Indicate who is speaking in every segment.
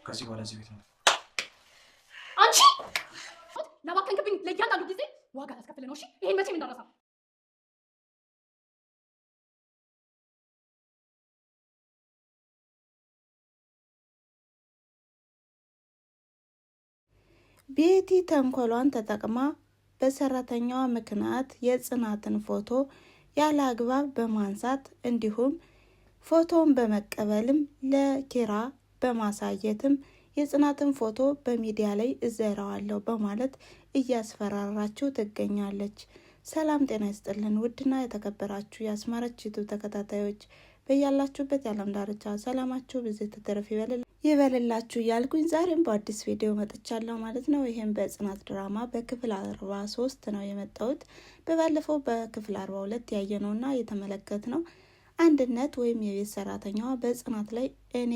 Speaker 1: ከዚህ በኋላ እዚህ ቤት ነው።
Speaker 2: አንቺ ለባከንክብኝ ለእያንዳንዱ ጊዜ ዋጋ ታስከፍል ነው። እሺ ይሄን መቼም እንዳረሳ።
Speaker 3: ቤቲ ተንኮሏን ተጠቅማ በሰራተኛዋ ምክንያት የጽናትን ፎቶ ያለ አግባብ በማንሳት እንዲሁም ፎቶውን በመቀበልም ለኪራ በማሳየትም የጽናትን ፎቶ በሚዲያ ላይ እዘራዋለሁ በማለት እያስፈራራችሁ ትገኛለች። ሰላም ጤና ይስጥልን ውድና የተከበራችሁ የአስማረች ዩቲዩብ ተከታታዮች በያላችሁበት የዓለም ዳርቻ ሰላማችሁ ብዙ ተተረፍ ይበልላችሁ እያልኩኝ ዛሬም በአዲስ ቪዲዮ መጥቻለሁ ማለት ነው። ይሄም በጽናት ድራማ በክፍል 43 ነው የመጣሁት። በባለፈው በክፍል 42 ያየነውና የተመለከትነው አንድነት ወይም የቤት ሰራተኛዋ በጽናት ላይ እኔ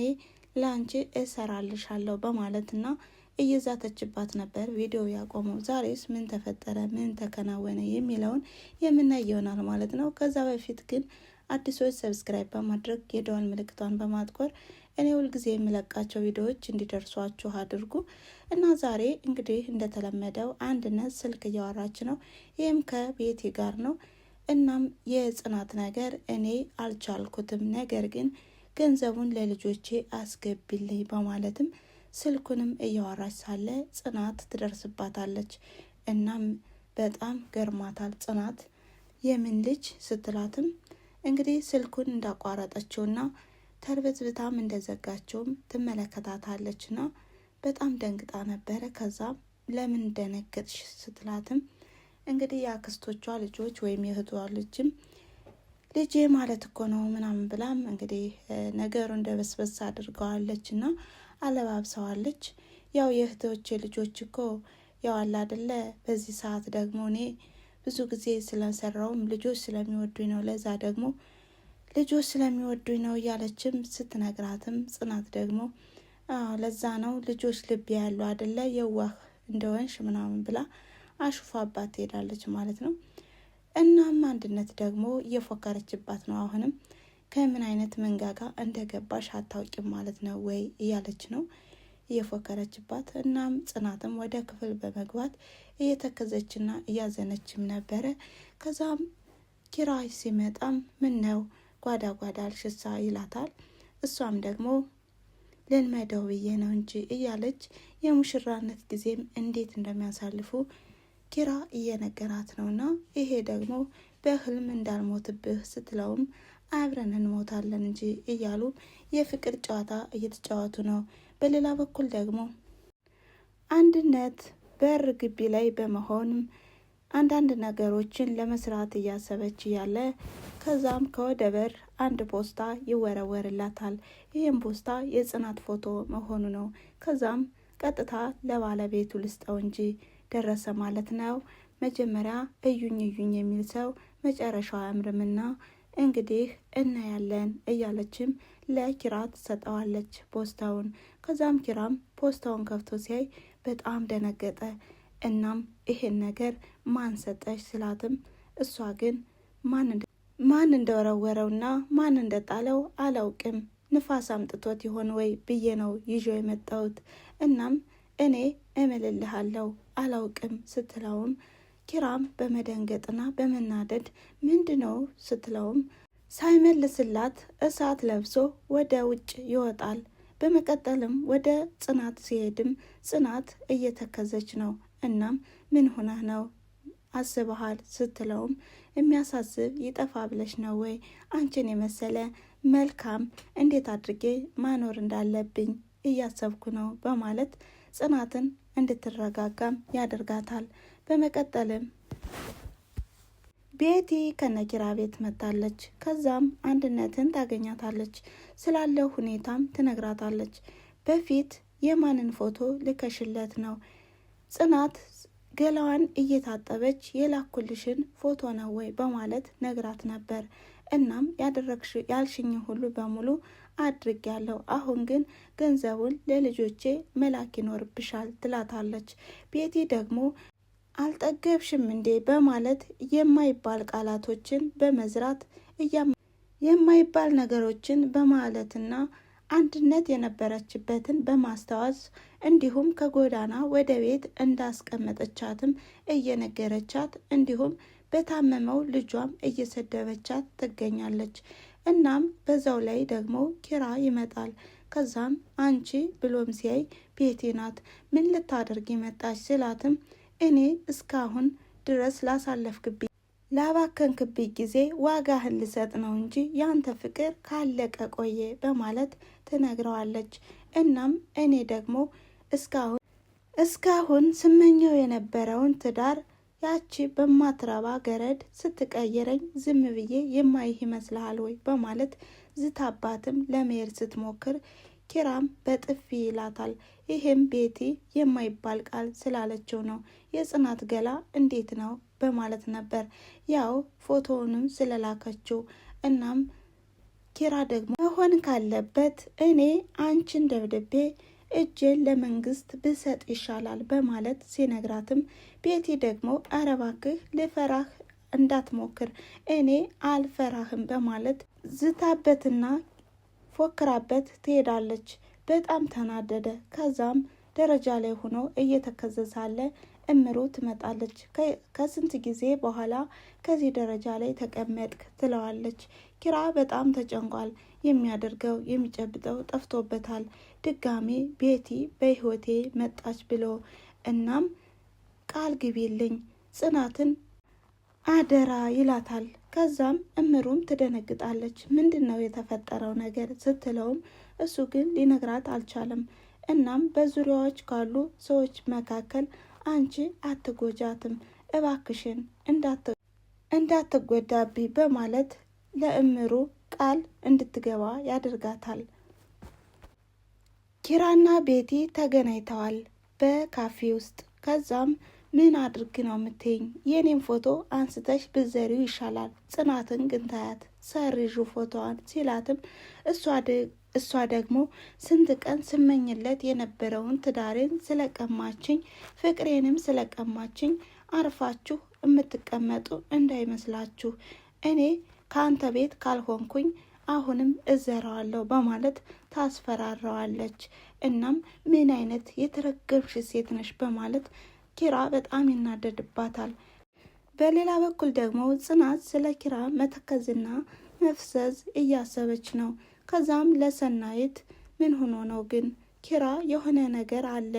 Speaker 3: ላንቺ እሰራልሻለሁ በማለትና እየዛተችባት ነበር ቪዲዮ ያቆመው። ዛሬስ ምን ተፈጠረ፣ ምን ተከናወነ የሚለውን የምናይ ይሆናል ማለት ነው። ከዛ በፊት ግን አዲሶች ሰብስክራይብ በማድረግ የደወል ምልክቷን በማጥቆር እኔ ሁልጊዜ የምለቃቸው ቪዲዮዎች እንዲደርሷችሁ አድርጉ እና ዛሬ እንግዲህ እንደተለመደው አንድነት ስልክ እያወራች ነው። ይህም ከቤቲ ጋር ነው። እናም የጽናት ነገር እኔ አልቻልኩትም፣ ነገር ግን ገንዘቡን ለልጆቼ አስገቢልኝ በማለትም ስልኩንም እያወራች ሳለ ጽናት ትደርስባታለች። እናም በጣም ገርማታል። ጽናት የምን ልጅ ስትላትም እንግዲህ ስልኩን እንዳቋረጠችውና ተርበትብታም እንደዘጋችውም ትመለከታታለችና በጣም ደንግጣ ነበረ። ከዛም ለምን ደነገጥሽ ስትላትም እንግዲህ የአክስቶቿ ልጆች ወይም የእህቷ ልጅም ልጄ ማለት እኮ ነው ምናምን ብላም እንግዲህ ነገሩ እንደበስበስ አድርገዋለች እና አለባብሰዋለች። ያው የእህቶቼ ልጆች እኮ ያው አለ አይደለ፣ በዚህ ሰዓት ደግሞ እኔ ብዙ ጊዜ ስለሰራውም ልጆች ስለሚወዱኝ ነው፣ ለዛ ደግሞ ልጆች ስለሚወዱኝ ነው እያለችም ስትነግራትም ጽናት ደግሞ ለዛ ነው ልጆች ልብ ያለው አይደለ የዋህ እንደወንሽ ምናምን ብላ አሹፋባት ትሄዳለች ማለት ነው። እናም አንድነት ደግሞ እየፎከረችባት ነው። አሁንም ከምን አይነት መንጋጋ እንደገባሽ አታውቂም ማለት ነው ወይ እያለች ነው እየፎከረችባት። እናም ጽናትም ወደ ክፍል በመግባት እየተከዘችና እያዘነችም ነበረ። ከዛም ኪራ ሲመጣም ምን ነው ጓዳ ጓዳ አልሽሳ ይላታል። እሷም ደግሞ ልልመደው ብዬ ነው እንጂ እያለች የሙሽራነት ጊዜም እንዴት እንደሚያሳልፉ ኪራ እየነገራት ነውና ይሄ ደግሞ በህልም እንዳልሞትብህ ስትለውም አብረን እንሞታለን እንጂ እያሉ የፍቅር ጨዋታ እየተጫወቱ ነው። በሌላ በኩል ደግሞ አንድነት በር ግቢ ላይ በመሆንም አንዳንድ ነገሮችን ለመስራት እያሰበች እያለ ከዛም ከወደ በር አንድ ፖስታ ይወረወርላታል። ይህም ፖስታ የጽናት ፎቶ መሆኑ ነው። ከዛም ቀጥታ ለባለቤቱ ልስጠው እንጂ ደረሰ ማለት ነው። መጀመሪያ እዩኝ እዩኝ የሚል ሰው መጨረሻው አያምርምና እንግዲህ እናያለን እያለችም ለኪራ ትሰጠዋለች ፖስታውን። ከዛም ኪራም ፖስታውን ከፍቶ ሲያይ በጣም ደነገጠ። እናም ይሄን ነገር ማን ሰጠሽ ስላትም እሷ ግን ማን እንደወረወረውና ማን እንደጣለው አላውቅም፣ ንፋስ አምጥቶት ይሆን ወይ ብዬ ነው ይዞ የመጣሁት። እናም እኔ እምልልሃለሁ አላውቅም ስትለውም ኪራም በመደንገጥና በመናደድ ምንድነው ስትለውም ሳይመልስላት እሳት ለብሶ ወደ ውጭ ይወጣል። በመቀጠልም ወደ ጽናት ሲሄድም ጽናት እየተከዘች ነው። እናም ምን ሆነህ ነው አስበሃል ስትለውም የሚያሳስብ ይጠፋ ብለሽ ነው ወይ? አንቺን የመሰለ መልካም እንዴት አድርጌ ማኖር እንዳለብኝ እያሰብኩ ነው በማለት ጽናትን እንድትረጋጋም ያደርጋታል። በመቀጠልም ቤቲ ከነኪራ ቤት መጣለች። ከዛም አንድነትን ታገኛታለች። ስላለው ሁኔታም ትነግራታለች። በፊት የማንን ፎቶ ልከሽለት ነው? ጽናት ገላዋን እየታጠበች የላኩልሽን ፎቶ ነው ወይ በማለት ነግራት ነበር። እናም ያልሽኝ ሁሉ በሙሉ አድርጊያለሁ፣ አሁን ግን ገንዘቡን ለልጆቼ መላክ ይኖርብሻል ትላታለች። ቤቲ ደግሞ አልጠገብሽም እንዴ በማለት የማይባል ቃላቶችን በመዝራት የማይባል ነገሮችን በማለትና አንድነት የነበረችበትን በማስታወስ እንዲሁም ከጎዳና ወደ ቤት እንዳስቀመጠቻትም እየነገረቻት እንዲሁም በታመመው ልጇም እየሰደበቻት ትገኛለች። እናም በዛው ላይ ደግሞ ኪራ ይመጣል። ከዛም አንቺ ብሎም ሲያይ ቤቲ ናት። ምን ልታደርግ መጣች ስላትም እኔ እስካሁን ድረስ ላባከንክብኝ ጊዜ ዋጋህን ልሰጥ ነው እንጂ ያንተ ፍቅር ካለቀ ቆየ በማለት ትነግረዋለች። እናም እኔ ደግሞ እስካሁን ስመኘው የነበረውን ትዳር ያቺ በማትረባ ገረድ ስትቀይረኝ ዝም ብዬ የማይህ ይመስልሃል ወይ በማለት ዝታባትም ለመሄድ ስትሞክር ኪራም በጥፊ ይላታል። ይህም ቤቲ የማይባል ቃል ስላለችው ነው። የጽናት ገላ እንዴት ነው በማለት ነበር ያው ፎቶውንም ስለላከችው። እናም ኪራ ደግሞ መሆን ካለበት እኔ አንቺን ደብድቤ እጄን ለመንግስት ብሰጥ ይሻላል በማለት ሲነግራትም ቤቲ ደግሞ ኧረ እባክህ ልፈራህ እንዳትሞክር እኔ አልፈራህም በማለት ዝታበትና ፎክራበት ትሄዳለች። በጣም ተናደደ። ከዛም ደረጃ ላይ ሆኖ እየተከዘሳለ እምሩ ትመጣለች። ከስንት ጊዜ በኋላ ከዚህ ደረጃ ላይ ተቀመጥክ ትለዋለች። ኪራ በጣም ተጨንቋል። የሚያደርገው የሚጨብጠው ጠፍቶበታል። ድጋሜ ቤቲ በህይወቴ መጣች ብሎ እናም ቃል ግቢልኝ ጽናትን አደራ ይላታል። ከዛም እምሩም ትደነግጣለች። ምንድን ነው የተፈጠረው ነገር ስትለውም እሱ ግን ሊነግራት አልቻለም። እናም በዙሪያዎች ካሉ ሰዎች መካከል አንቺ አትጎጃትም እባክሽን እንዳትጎዳቢ በማለት ለእምሩ ቃል እንድትገባ ያደርጋታል። ኪራና ቤቲ ተገናኝተዋል በካፌ ውስጥ። ከዛም ምን አድርግ ነው የምትይኝ? የኔም ፎቶ አንስተሽ ብዘሪው ይሻላል፣ ጽናትን ግን ታያት ሰርዡ ፎቶዋን ሲላትም እሷ ደግሞ ስንት ቀን ስመኝለት የነበረውን ትዳሬን ስለቀማችኝ ፍቅሬንም ስለቀማችኝ አርፋችሁ የምትቀመጡ እንዳይመስላችሁ እኔ ከአንተ ቤት ካልሆንኩኝ አሁንም እዘራዋለሁ በማለት ታስፈራራዋለች። እናም ምን አይነት የተረገምሽ ሴት ነሽ በማለት ኪራ በጣም ይናደድባታል። በሌላ በኩል ደግሞ ጽናት ስለ ኪራ መተከዝና መፍዘዝ እያሰበች ነው። ከዛም ለሰናይት ምን ሆኖ ነው ግን ኪራ የሆነ ነገር አለ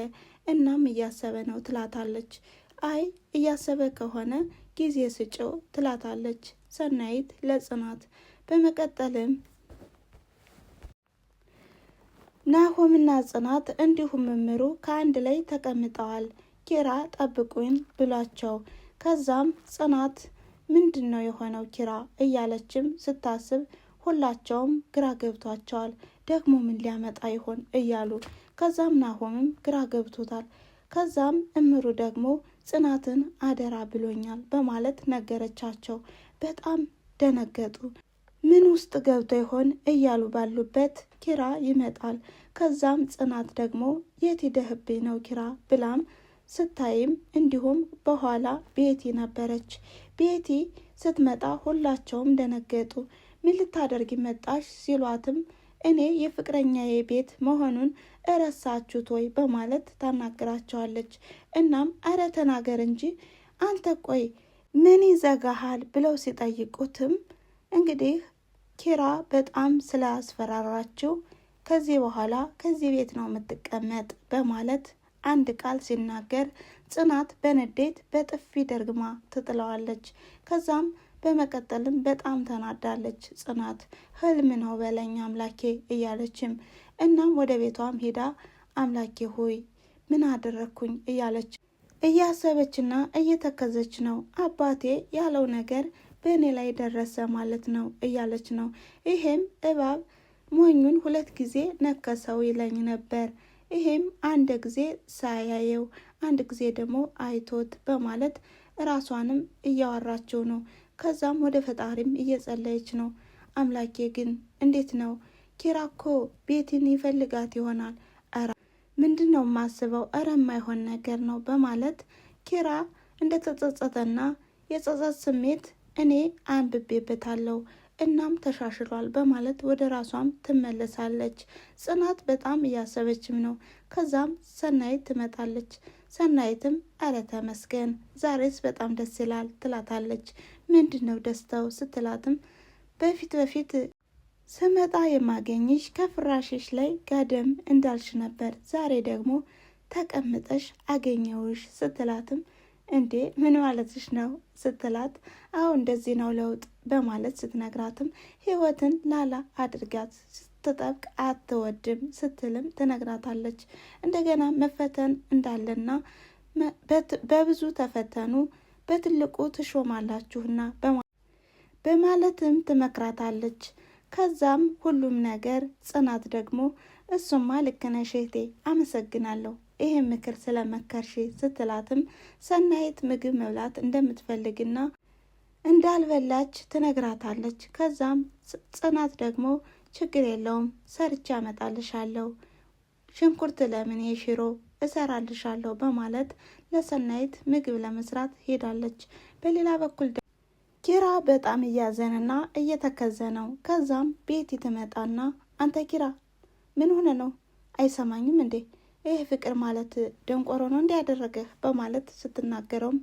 Speaker 3: እናም እያሰበ ነው ትላታለች። አይ እያሰበ ከሆነ ጊዜ ስጭው ትላታለች ሰናይት ለጽናት። በመቀጠልም ናሆምና ጽናት እንዲሁም እምሩ ከአንድ ላይ ተቀምጠዋል። ኪራ ጠብቁኝ ብሏቸው። ከዛም ጽናት ምንድን ነው የሆነው ኪራ እያለችም ስታስብ ሁላቸውም ግራ ገብቷቸዋል። ደግሞ ምን ሊያመጣ ይሆን እያሉ ከዛም ናሆምም ግራ ገብቶታል። ከዛም እምሩ ደግሞ ጽናትን አደራ ብሎኛል በማለት ነገረቻቸው። በጣም ደነገጡ። ምን ውስጥ ገብቶ ይሆን እያሉ ባሉበት ኪራ ይመጣል። ከዛም ጽናት ደግሞ የት ሂደህብኝ ነው ኪራ ብላም ስታይም እንዲሁም በኋላ ቤቲ ነበረች። ቤቲ ስትመጣ ሁላቸውም ደነገጡ። ምን ልታደርጊ መጣሽ ሲሏትም እኔ የፍቅረኛዬ ቤት መሆኑን እረሳችሁት ወይ በማለት ታናግራቸዋለች። እናም አረ ተናገር እንጂ አንተ ቆይ ምን ይዘጋሃል ብለው ሲጠይቁትም እንግዲህ ኪራ በጣም ስላስፈራራችው ከዚህ በኋላ ከዚህ ቤት ነው የምትቀመጥ በማለት አንድ ቃል ሲናገር ጽናት በንዴት በጥፊ ደርግማ ትጥለዋለች። ከዛም በመቀጠልም በጣም ተናዳለች ጽናት። ህልም ነው በለኝ አምላኬ እያለችም እናም ወደ ቤቷም ሄዳ አምላኬ ሆይ ምን አደረግኩኝ እያለች እያሰበችና እየተከዘች ነው። አባቴ ያለው ነገር በእኔ ላይ ደረሰ ማለት ነው እያለች ነው። ይሄም እባብ ሞኙን 2 ጊዜ ነከሰው ይለኝ ነበር። ይሄም አንድ ጊዜ ሳያየው አንድ ጊዜ ደግሞ አይቶት በማለት ራሷንም እያወራችው ነው። ከዛም ወደ ፈጣሪም እየጸለየች ነው። አምላኬ ግን እንዴት ነው ኪራኮ ቤትን ይፈልጋት ይሆናል። አረ ምንድነው ማስበው? አረ የማይሆን ነገር ነው በማለት ኪራ እንደተጸጸተና የጸጸት ስሜት እኔ አንብቤበታለሁ እናም ተሻሽሏል በማለት ወደ ራሷም ትመለሳለች። ጽናት በጣም እያሰበችም ነው። ከዛም ሰናይት ትመጣለች። ሰናይትም አረ ተመስገን ዛሬስ በጣም ደስ ይላል ትላታለች። ምንድን ነው ደስታው ስትላትም በፊት ስመጣ የማገኝሽ ከፍራሽሽ ላይ ጋደም እንዳልሽ ነበር፣ ዛሬ ደግሞ ተቀምጠሽ አገኘውሽ ስትላትም እንዴ ምን ማለትሽ ነው ስትላት አዎ እንደዚህ ነው ለውጥ በማለት ስትነግራትም ህይወትን ላላ አድርጋት ስትጠብቅ አትወድም ስትልም ትነግራታለች። እንደገና መፈተን እንዳለና በብዙ ተፈተኑ በትልቁ ትሾማላችሁና በማለትም ትመክራታለች። ከዛም ሁሉም ነገር ጽናት ደግሞ እሱማ ልክ ነሽ እህቴ አመሰግናለሁ ይህን ምክር ስለመከርሽ ስትላትም ሰናይት ምግብ መብላት እንደምትፈልግና እንዳልበላች ትነግራታለች። ከዛም ጽናት ደግሞ ችግር የለውም ሰርቻ አመጣልሻለሁ፣ ሽንኩርት ለምን የሽሮ እሰራልሻለሁ በማለት ለሰናይት ምግብ ለመስራት ሄዳለች። በሌላ በኩል ኪራ በጣም እያዘንና እየተከዘ ነው። ከዛም ቤቲ ትመጣና አንተ ኪራ ምን ሆነ ነው አይሰማኝም እንዴ? ይህ ፍቅር ማለት ደንቆሮ ነው እንዲያደረገህ በማለት ስትናገረውም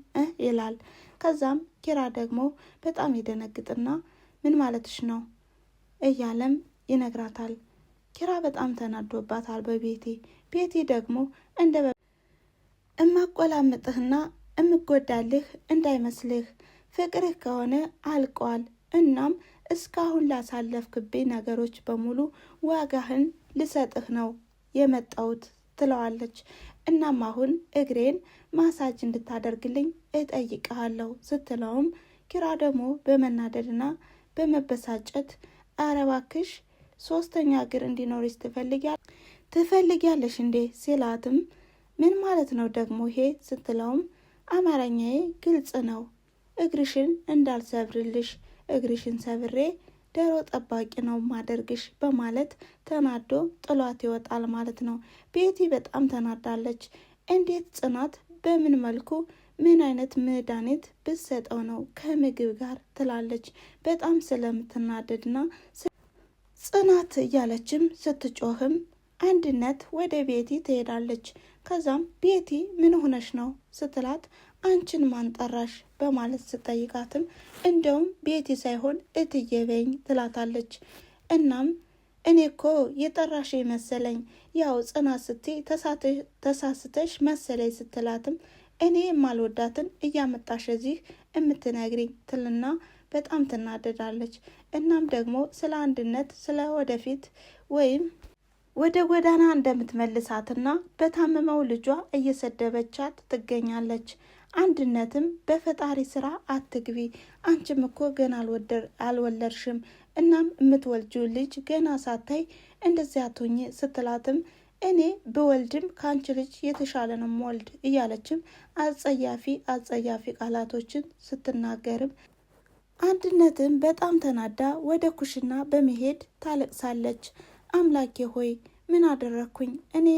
Speaker 3: ይላል። ከዛም ኪራ ደግሞ በጣም ይደነግጥና ምን ማለትሽ ነው እያለም ይነግራታል። ኪራ በጣም ተናዶባታል በቤቲ። ቤቲ ደግሞ እንደ እማቆላምጥህና እምጎዳልህ እንዳይመስልህ ፍቅርህ ከሆነ አልቋል። እናም እስካሁን ላሳለፍክብኝ ነገሮች በሙሉ ዋጋህን ልሰጥህ ነው የመጣሁት ትለዋለች። እናም አሁን እግሬን ማሳጅ እንድታደርግልኝ እጠይቅሃለሁ ስትለውም ኪራ ደግሞ በመናደድና በመበሳጨት አረ እባክሽ ሶስተኛ እግር እንዲኖርሽ ትፈልጊያለሽ እንዴ ሲላትም ምን ማለት ነው ደግሞ ይሄ ስትለውም አማርኛዬ ግልጽ ነው፣ እግርሽን እንዳልሰብርልሽ እግርሽን ሰብሬ ዶሮ ጠባቂ ነው ማደርግሽ በማለት ተናዶ ጥሏት ይወጣል ማለት ነው። ቤቲ በጣም ተናዳለች። እንዴት ጽናት በምን መልኩ ምን አይነት መድኃኒት ብትሰጠው ነው ከምግብ ጋር ትላለች። በጣም ስለምትናደድና ጽናት እያለችም ስትጮህም አንድነት ወደ ቤቲ ትሄዳለች። ከዛም ቤቲ ምን ሆነሽ ነው ስትላት አንቺን ማንጠራሽ በማለት ስጠይቃትም እንደውም ቤቲ ሳይሆን እትዬ በይኝ ትላታለች። እናም እኔ እኮ የጠራሽ መሰለኝ ያው ጽናት ስትይ ተሳስተሽ መሰለኝ ስትላትም እኔ የማልወዳትን እያመጣሽ እዚህ የምትነግሪኝ ትልና በጣም ትናደዳለች። እናም ደግሞ ስለ አንድነት ስለ ወደፊት ወይም ወደ ጎዳና እንደምትመልሳትና በታመመው ልጇ እየሰደበቻት ትገኛለች። አንድነትም በፈጣሪ ስራ አትግቢ፣ አንቺም እኮ ገና አልወለድሽም፣ እናም የምትወልጂው ልጅ ገና ሳታይ እንደዚያ አትሁኚ ስትላትም እኔ ብወልድም ከአንቺ ልጅ የተሻለ ነው የምወልድ እያለችም አጸያፊ ቃላቶችን ስትናገርም አንድነትም በጣም ተናዳ ወደ ኩሽና በመሄድ ታለቅሳለች። አምላኬ ሆይ ምን አደረግኩኝ? እኔ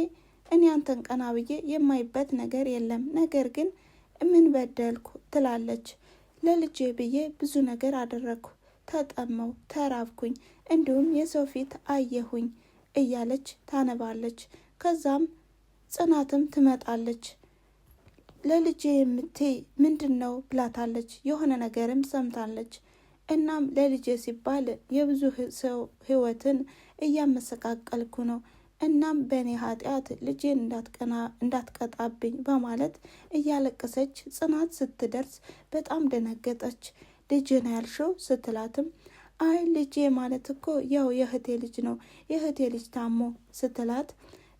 Speaker 3: አንተን ቀና ብዬ የማይበት ነገር የለም፣ ነገር ግን ምን በደልኩ ትላለች። ለልጄ ብዬ ብዙ ነገር አደረግኩ፣ ተጠመው፣ ተራብኩኝ፣ እንዲሁም የሰው ፊት አየሁኝ እያለች ታነባለች። ከዛም ጽናትም ትመጣለች። ለልጄ የምትይ ምንድን ነው ብላታለች። የሆነ ነገርም ሰምታለች። እናም ለልጄ ሲባል የብዙ ሰው ህይወትን እያመሰቃቀልኩ ነው፣ እናም በእኔ ኃጢአት ልጄን እንዳትቀጣብኝ በማለት እያለቀሰች ጽናት ስትደርስ በጣም ደነገጠች። ልጄ ነው ያልሽው ስትላትም አይ ልጄ ማለት እኮ ያው የእህቴ ልጅ ነው፣ የእህቴ ልጅ ታሞ ስትላት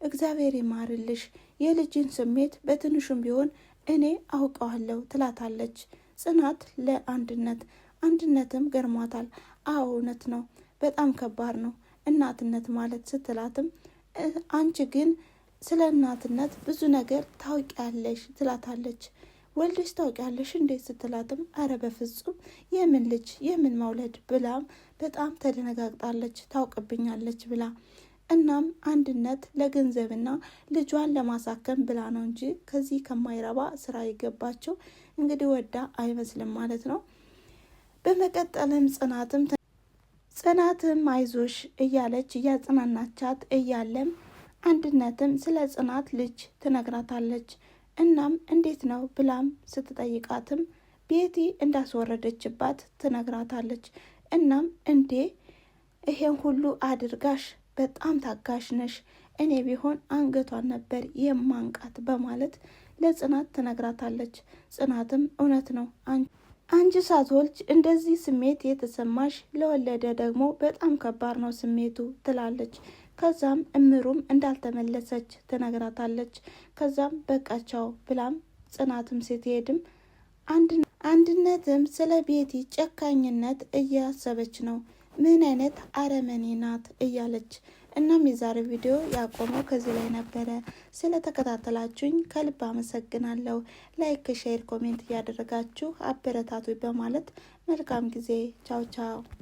Speaker 3: እግዚአብሔር ይማርልሽ፣ የልጅን ስሜት በትንሹም ቢሆን እኔ አውቀዋለሁ ትላታለች ጽናት ለአንድነት። አንድነትም ገርሟታል። አዎ እውነት ነው፣ በጣም ከባድ ነው እናትነት ማለት ስትላትም አንቺ ግን ስለ እናትነት ብዙ ነገር ታውቂያለሽ ትላታለች። ወልደሽ ታውቂያለሽ እንዴት ስትላትም አረ በፍጹም የምን ልጅ የምን መውለድ ብላም በጣም ተደነጋግጣለች። ታውቅብኛለች ብላ እናም አንድነት ለገንዘብና ልጇን ለማሳከም ብላ ነው እንጂ ከዚህ ከማይረባ ስራ የገባቸው እንግዲህ ወዳ አይመስልም ማለት ነው። በመቀጠልም ጽናትም ጽናትም አይዞሽ እያለች እያጽናናቻት እያለም አንድነትም ስለ ጽናት ልጅ ትነግራታለች። እናም እንዴት ነው ብላም ስትጠይቃትም ቤቲ እንዳስወረደችባት ትነግራታለች። እናም እንዴ ይሄን ሁሉ አድርጋሽ በጣም ታጋሽ ነሽ፣ እኔ ቢሆን አንገቷን ነበር የማንቃት በማለት ለጽናት ትነግራታለች። ጽናትም እውነት ነው አንቺ ሳትወልጅ እንደዚህ ስሜት የተሰማሽ ለወለደ ደግሞ በጣም ከባድ ነው ስሜቱ ትላለች። ከዛም እምሩም እንዳልተመለሰች ትነግራታለች። ከዛም በቃቻው ብላም ጽናትም ስትሄድም አንድነትም ስለ ቤቲ ጨካኝነት እያሰበች ነው። ምን አይነት አረመኔ ናት እያለች። እናም የዛሬው ቪዲዮ ያቆመው ከዚህ ላይ ነበረ። ስለተከታተላችሁኝ ከልብ አመሰግናለሁ። ላይክ፣ ሼር፣ ኮሜንት እያደረጋችሁ አበረታቱ በማለት መልካም ጊዜ። ቻው ቻው።